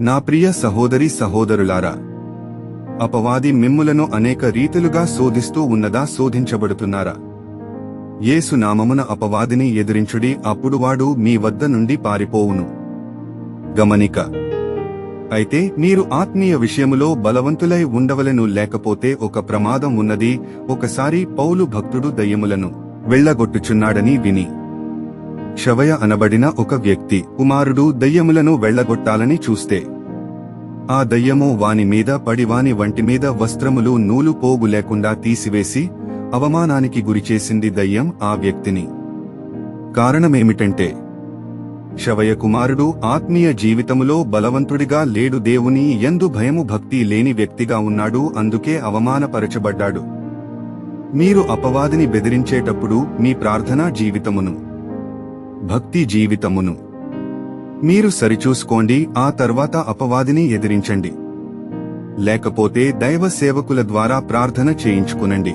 నా ప్రియ సహోదరీ సహోదరులారా, అపవాది మిమ్ములను అనేక రీతులుగా శోధిస్తూ ఉన్నదా? శోధించబడుతున్నారా? యేసు నామమున అపవాదిని ఎదిరించుడి, అప్పుడు వాడు మీ వద్ద నుండి పారిపోవును. గమనిక: అయితే మీరు ఆత్మీయ విషయములో బలవంతులై ఉండవలెను, లేకపోతే ఒక ప్రమాదం ఉన్నది. ఒకసారి పౌలు భక్తుడు దయ్యములను వెళ్లగొట్టుచున్నాడని విని, శవయ అనబడిన ఒక వ్యక్తి కుమారుడు దయ్యములను వెళ్లగొట్టాలని చూస్తే, ఆ దయ్యము వాని మీద పడి వాని వంటిమీద వస్త్రములు నూలు పోగు లేకుండా తీసివేసి అవమానానికి గురిచేసింది దయ్యం ఆ వ్యక్తిని. కారణమేమిటంటే, శవయ కుమారుడు ఆత్మీయ జీవితములో బలవంతుడిగా లేడు, దేవుని యందు భయము భక్తి లేని వ్యక్తిగా ఉన్నాడు, అందుకే అవమానపరచబడ్డాడు. మీరు అపవాదిని బెదిరించేటప్పుడు మీ ప్రార్థనా జీవితమును, భక్తి జీవితమును మీరు సరిచూసుకోండి. ఆ తర్వాత అపవాదిని ఎదిరించండి, లేకపోతే దైవ సేవకుల ద్వారా ప్రార్థన చేయించుకునండి.